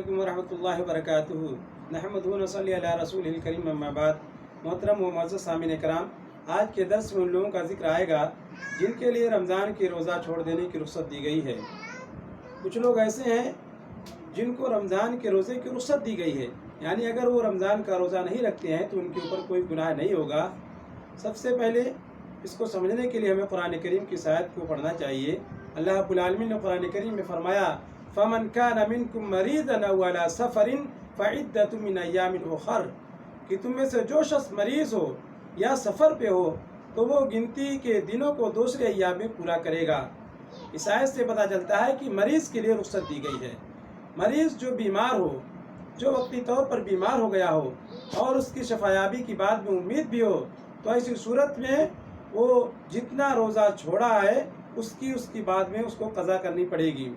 علیکم ورحمۃ اللہ وبرکاتہ نحمدہ و نصلی علی رسولہ الکریم اما بعد۔ محترم و معزز سامعین کرام، آج کے درس میں ان لوگوں کا ذکر آئے گا جن کے لیے رمضان کے روزہ چھوڑ دینے کی رخصت دی گئی ہے۔ کچھ لوگ ایسے ہیں جن کو رمضان کے روزے کی رخصت دی گئی ہے، یعنی اگر وہ رمضان کا روزہ نہیں رکھتے ہیں تو ان کے اوپر کوئی گناہ نہیں ہوگا۔ سب سے پہلے اس کو سمجھنے کے لیے ہمیں قرآن کریم کی آیت کو پڑھنا چاہیے۔ اللہ رب العالمین نے قرآن کریم میں فرمایا فَمَنْ كَانَ مِنْكُمْ مَرِيضًا أَوْ عَلَى سَفَرٍ فَعِدَّةٌ مِنْ أَيَّامٍ أُخَرَ، کہ تم میں سے جو شخص مریض ہو یا سفر پہ ہو تو وہ گنتی کے دنوں کو دوسرے ایام میں پورا کرے گا۔ اس آیت سے پتہ چلتا ہے کہ مریض کے لیے رخصت دی گئی ہے۔ مریض جو بیمار ہو، جو وقتی طور پر بیمار ہو گیا ہو اور اس کی شفایابی کی بعد میں امید بھی ہو، تو ایسی صورت میں وہ جتنا روزہ چھوڑا ہے اس کی بعد میں اس کو قضا کرنی پڑے گی۔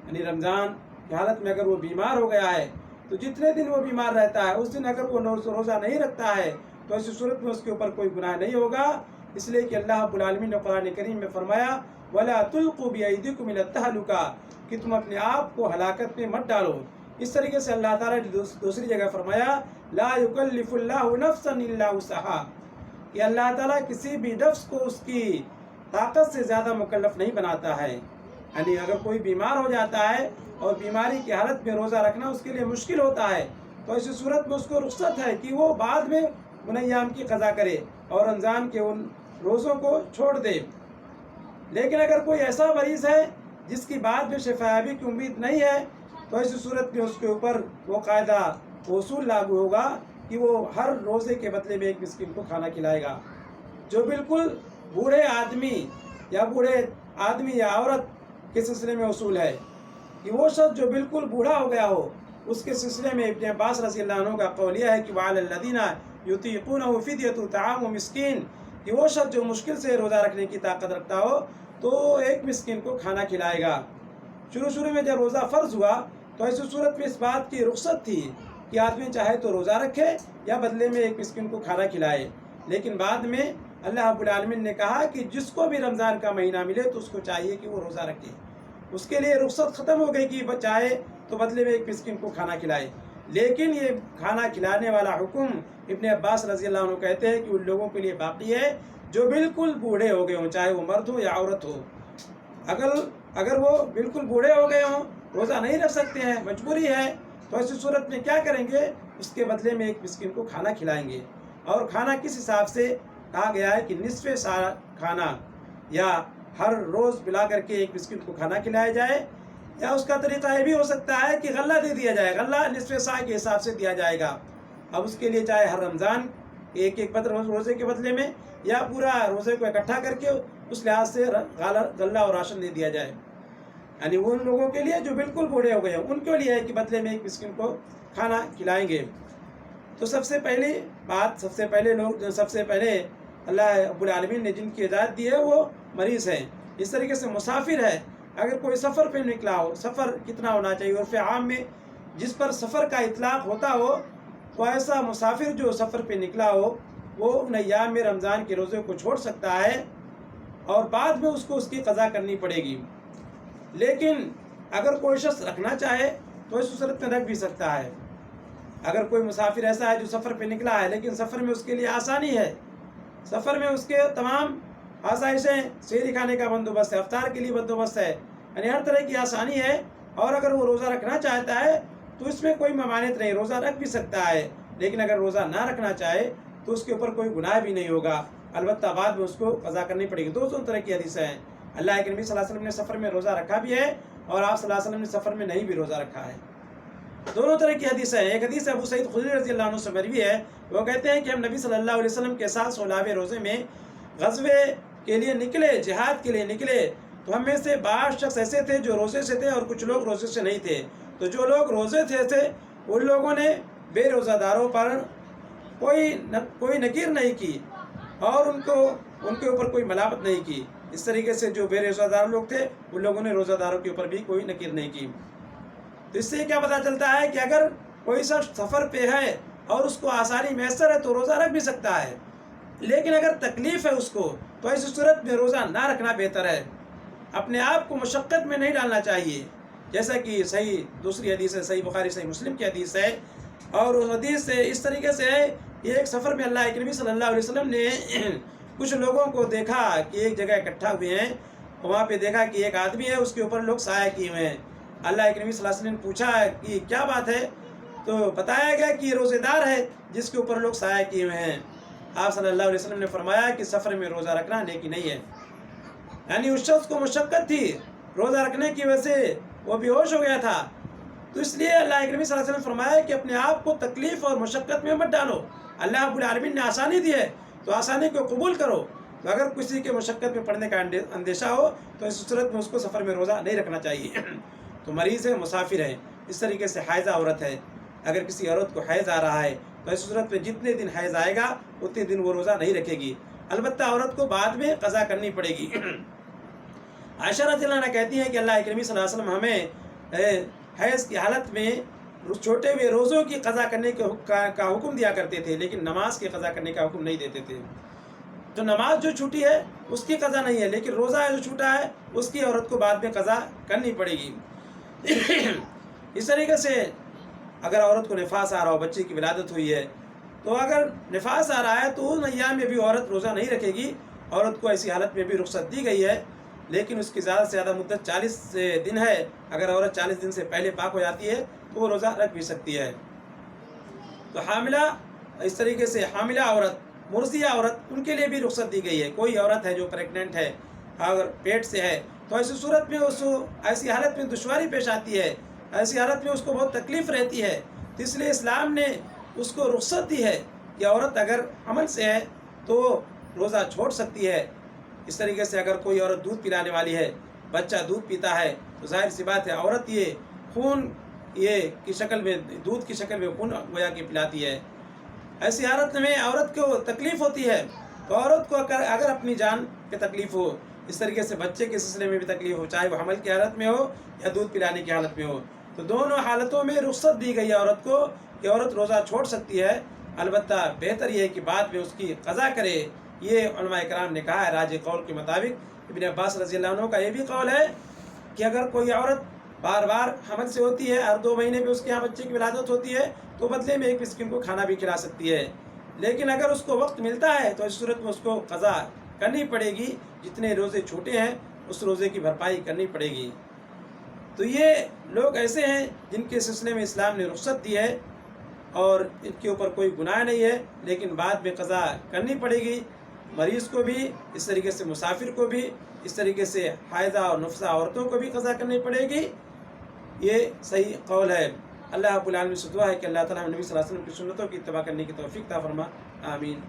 یعنی رمضان کی حالت میں اگر وہ بیمار ہو گیا ہے تو جتنے دن وہ بیمار رہتا ہے اس دن اگر وہ روزہ نہیں رکھتا ہے تو ایسی صورت میں اس کے اوپر کوئی گناہ نہیں ہوگا، اس لیے کہ اللہ رب العالمین نے قرآن کریم میں فرمایا وَلَا تُلْقُوا بِأَيْدِيكُمْ إِلَى التَّهْلُكَةِ، کہ تم اپنے آپ کو ہلاکت میں مت ڈالو۔ اس طریقے سے اللہ تعالیٰ نے دوسری جگہ فرمایا لَا يُكَلِّفُ اللَّهُ نَفْسًا إِلَّا وُسْعَهَا، کہ اللہ تعالیٰ کسی بھی نفس کو اس کی طاقت سے زیادہ مکلف نہیں بناتا ہے۔ یعنی اگر کوئی بیمار ہو جاتا ہے اور بیماری کی حالت میں روزہ رکھنا اس کے لیے مشکل ہوتا ہے تو ایسی صورت میں اس کو رخصت ہے کہ وہ بعد میں ان ایام کی قضا کرے اور رمضان کے ان روزوں کو چھوڑ دے۔ لیکن اگر کوئی ایسا مریض ہے جس کی بعد میں شفایابی کی امید نہیں ہے تو ایسی صورت میں اس کے اوپر وہ قاعدہ اصول لاگو ہوگا کہ وہ ہر روزے کے بدلے میں ایک مسکین کو کھانا کھلائے گا۔ جو بالکل بوڑھے آدمی یا عورت کے سلسلے میں اصول ہے کہ وہ شخص جو بالکل بوڑھا ہو گیا ہو، اس کے سلسلے میں ابن عباس رضی اللہ عنہ کا قول یہ ہے کہ وَعَلَى الَّذِينَ يُطِيقُونَهُ فِدْيَةُ طَعَامُ مِسْكِينٍ، کہ وہ شخص جو مشکل سے روزہ رکھنے کی طاقت رکھتا ہو تو ایک مسکین کو کھانا کھلائے گا۔ شروع میں جب روزہ فرض ہوا تو ایسی صورت میں اس بات کی رخصت تھی کہ آدمی چاہے تو روزہ رکھے یا بدلے میں ایک مسکین کو کھانا کھلائے، لیکن بعد میں اللہ رب العالمین نے کہا کہ جس کو بھی رمضان کا مہینہ ملے تو اس کو چاہیے کہ وہ روزہ رکھے۔ اس کے لیے رخصت ختم ہو گئی کہ چاہے تو بدلے میں ایک مسکین کو کھانا کھلائے، لیکن یہ کھانا کھلانے والا حکم ابن عباس رضی اللہ عنہ کہتے ہیں کہ ان لوگوں کے لیے باقی ہے جو بالکل بوڑھے ہو گئے ہوں، چاہے وہ مرد ہو یا عورت ہو۔ اگر وہ بالکل بوڑھے ہو گئے ہوں، روزہ نہیں رکھ سکتے ہیں، مجبوری ہے، تو ایسی صورت میں کیا کریں گے؟ اس کے بدلے میں ایک مسکین کو کھانا کھلائیں گے۔ اور کھانا کس حساب سے کہا گیا ہے کہ نصف سارا کھانا، یا ہر روز ملا کر کے ایک مسکین کو کھانا کھلایا جائے، یا اس کا طریقہ یہ بھی ہو سکتا ہے کہ غلہ دے دیا جائے، غلہ نصف سا کے حساب سے دیا جائے گا۔ اب اس کے لیے چاہے ہر رمضان ایک روزے کے بدلے میں یا پورا روزے کو اکٹھا کر کے اس لحاظ سے غلہ اور راشن دے دیا جائے۔ یعنی ان لوگوں کے لیے جو بالکل بوڑھے ہو گئے ہیں ان کے لیے ہے کہ بدلے میں ایک مسکین کو کھانا کھلائیں گے۔ تو سب سے پہلے اللہ رب العالمین نے جن کی ہدایت دی ہے وہ مریض ہیں۔ اس طریقے سے مسافر ہے، اگر کوئی سفر پہ نکلا ہو، سفر کتنا ہونا چاہیے عرف عام میں جس پر سفر کا اطلاق ہوتا ہو، تو ایسا مسافر جو سفر پہ نکلا ہو وہ ان ایام میں رمضان کے روزے کو چھوڑ سکتا ہے اور بعد میں اس کو اس کی قضا کرنی پڑے گی۔ لیکن اگر کوئی شخص رکھنا چاہے تو اس صورت میں رکھ بھی سکتا ہے۔ اگر کوئی مسافر ایسا ہے جو سفر پہ نکلا ہے لیکن سفر میں اس کے لیے آسانی ہے، سفر میں اس کے تمام آسائشیں، سحری کھانے کا بندوبست ہے، افطار کے لیے بندوبست ہے، یعنی ہر طرح کی آسانی ہے، اور اگر وہ روزہ رکھنا چاہتا ہے تو اس میں کوئی ممانعت نہیں، روزہ رکھ بھی سکتا ہے۔ لیکن اگر روزہ نہ رکھنا چاہے تو اس کے اوپر کوئی گناہ بھی نہیں ہوگا، البتہ بعد میں اس کو قضا کرنی پڑے گی۔ دو طرح کی حدیثیں ہیں، اللہ کے نبی صلی اللہ علیہ وسلم نے سفر میں روزہ رکھا بھی ہے اور آپ صلی اللہ علیہ وسلم نے سفر میں نہیں بھی روزہ رکھا ہے۔ دونوں طرح کی حدیثیں ہیں۔ ایک حدیث ابو سعید خدری رضی اللہ عنہ سے مروی ہے، وہ کہتے ہیں کہ ہم نبی صلی اللہ علیہ وسلم کے ساتھ 16ویں روزے میں غزوے کے لیے نکلے، جہاد کے لیے نکلے، تو ہم میں سے بعض شخص ایسے تھے جو روزے سے تھے اور کچھ لوگ روزے سے نہیں تھے۔ تو جو لوگ روزے تھے ان لوگوں نے بے روزہ داروں پر کوئی نکیر نہیں کی اور ان کے اوپر کوئی ملامت نہیں کی۔ اس طریقے سے جو بے روزہ دار لوگ تھے ان لوگوں نے روزہ داروں کے اوپر بھی کوئی نکیر نہیں کی۔ تو اس سے کیا پتہ چلتا ہے کہ اگر کوئی شخص سفر پہ ہے اور اس کو آسانی میسر ہے تو روزہ رکھ بھی سکتا ہے، لیکن اگر تکلیف ہے اس کو تو ایسی صورت میں روزہ نہ رکھنا بہتر ہے۔ اپنے آپ کو مشقت میں نہیں ڈالنا چاہیے، جیسا کہ صحیح دوسری حدیث ہے، صحیح بخاری صحیح مسلم کی حدیث ہے، اور اس حدیث سے اس طریقے سے ہے کہ ایک سفر میں اللہ کے نبی صلی اللہ علیہ وسلم نے کچھ لوگوں کو دیکھا کہ ایک جگہ اکٹھا ہوئے ہیں، وہاں پہ دیکھا کہ ایک آدمی ہے، اس کے اوپر لوگ سایہ کیے ہوئے ہیں۔ اللہ کے نبی صلی اللہ علیہ وسلم نے پوچھا کہ کیا بات ہے، تو بتایا گیا کہ یہ روزے دار ہے جس کے اوپر لوگ سایہ کیے ہوئے ہیں۔ آپ صلی اللہ علیہ وسلم نے فرمایا کہ سفر میں روزہ رکھنا نیکی نہیں ہے، یعنی اس شخص کو مشقت تھی، روزہ رکھنے کی وجہ سے وہ بے ہوش ہو گیا تھا، تو اس لیے اللہ کے نبی صلی اللہ علیہ وسلم نے فرمایا کہ اپنے آپ کو تکلیف اور مشقت میں مت ڈالو، اللہ رب العالمین نے آسانی دی ہے تو آسانی کو قبول کرو۔ تو اگر کسی کے مشقت میں پڑنے کا اندیشہ ہو تو اس صورت میں اس کو سفر میں روزہ نہیں رکھنا چاہیے۔ تو مریض ہے، مسافر ہے، اس طریقے سے حائضہ عورت ہے، اگر کسی عورت کو حیض آ رہا ہے تو اس صورت میں جتنے دن حیض آئے گا اتنے دن وہ روزہ نہیں رکھے گی، البتہ عورت کو بعد میں قضا کرنی پڑے گی۔ عائشہ رضی اللہ عنہا کہتی ہیں کہ اللہ کے نبی صلی اللہ علیہ وسلم ہمیں حیض کی حالت میں چھوٹے ہوئے روزوں کی قضا کرنے کا حکم دیا کرتے تھے، لیکن نماز کی قضا کرنے کا حکم نہیں دیتے تھے۔ تو نماز جو چھوٹی ہے اس کی قضا نہیں ہے، لیکن روزہ جو چھوٹا ہے اس کی عورت کو بعد میں قضا کرنی پڑے گی۔ اس طریقے سے اگر عورت کو نفاس آ رہا ہو، بچے کی ولادت ہوئی ہے، تو اگر نفاس آ رہا ہے تو ان ایام میں بھی عورت روزہ نہیں رکھے گی، عورت کو ایسی حالت میں بھی رخصت دی گئی ہے، لیکن اس کی زیادہ سے زیادہ مدت 40 دن ہے۔ اگر عورت 40 دن سے پہلے پاک ہو جاتی ہے تو وہ روزہ رکھ بھی سکتی ہے۔ تو حاملہ، اس طریقے سے حاملہ عورت، مرضیہ عورت، ان کے لیے بھی رخصت دی گئی ہے۔ کوئی عورت ہے جو پریگننٹ ہے، اگر پیٹ سے ہے، تو ایسی صورت میں ایسی حالت میں دشواری پیش آتی ہے، ایسی حالت میں اس کو بہت تکلیف رہتی ہے، تو اس لیے اسلام نے اس کو رخصت دی ہے کہ عورت اگر حمل سے ہے تو روزہ چھوڑ سکتی ہے۔ اس طریقے سے اگر کوئی عورت دودھ پلانے والی ہے، بچہ دودھ پیتا ہے، تو ظاہر سی بات ہے عورت یہ خون کی شکل میں، دودھ کی شکل میں خون گویا کہ پلاتی ہے۔ ایسی حالت میں عورت کو تکلیف ہوتی ہے، تو عورت کو اگر اپنی جان پہ تکلیف ہو، اس طریقے سے بچے کے سلسلے میں بھی تکلیف ہو، چاہے وہ حمل کی حالت میں ہو یا دودھ پلانے کی حالت میں ہو، تو دونوں حالتوں میں رخصت دی گئی ہے عورت کو کہ عورت روزہ چھوڑ سکتی ہے، البتہ بہتر یہ ہے کہ بعد میں اس کی قضا کرے۔ یہ علماء کرام نے کہا ہے، راجح قول کے مطابق ابن عباس رضی اللہ عنہ کا یہ بھی قول ہے کہ اگر کوئی عورت بار بار حمل سے ہوتی ہے، ہر 2 مہینے پہ اس کے یہاں بچے کی ولادت ہوتی ہے، تو بدلے میں ایک مسکین کو کھانا بھی کھلا سکتی ہے، لیکن اگر اس کو وقت ملتا ہے تو اس صورت میں اس کو قضا کرنی پڑے گی، جتنے روزے چھوٹے ہیں اس روزے کی بھرپائی کرنی پڑے گی۔ تو یہ لوگ ایسے ہیں جن کے سلسلے میں اسلام نے رخصت دی ہے اور ان کے اوپر کوئی گناہ نہیں ہے، لیکن بعد میں قضا کرنی پڑے گی، مریض کو بھی، اس طریقے سے مسافر کو بھی، اس طریقے سے حائضہ اور نفسہ عورتوں کو بھی قضا کرنی پڑے گی۔ یہ صحیح قول ہے۔ اللہ رب العالمین سے دعا ہے کہ اللہ تعالیٰ نبی صلی اللہ علیہ وسلم کی سنتوں کی اتباع کرنے کی توفیق عطا فرما، آمین۔